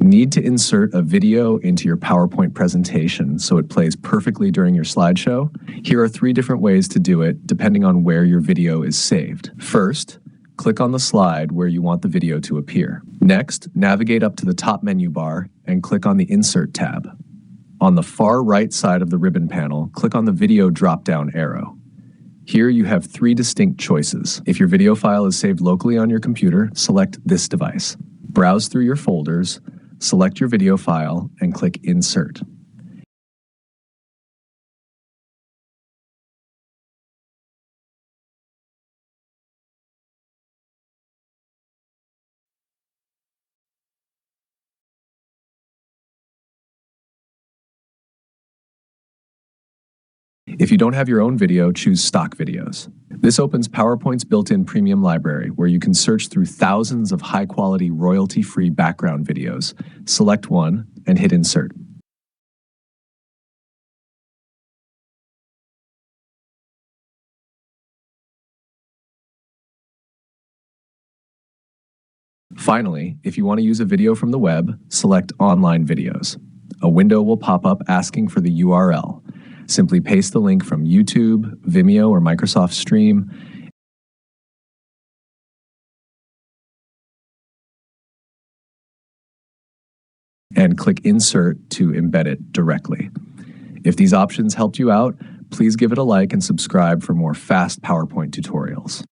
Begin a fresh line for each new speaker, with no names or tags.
Need to insert a video into your PowerPoint presentation so it plays perfectly during your slideshow? Here are 3 different ways to do it depending on where your video is saved. First, click on the slide where you want the video to appear. Next, navigate up to the top menu bar and click on the Insert tab. On the far right side of the ribbon panel, click on the Video drop-down arrow. Here you have 3 distinct choices. If your video file is saved locally on your computer, select this device. Browse through your folders, select your video file, and click Insert. If you don't have your own video, choose Stock Videos. This opens PowerPoint's built-in premium library, where you can search through thousands of high-quality, royalty-free background videos. Select one and hit Insert. Finally, if you want to use a video from the web, select Online Videos. A window will pop up asking for the URL. Simply paste the link from YouTube, Vimeo, or Microsoft Stream, and click Insert to embed it directly. If these options helped you out, please give it a like and subscribe for more fast PowerPoint tutorials.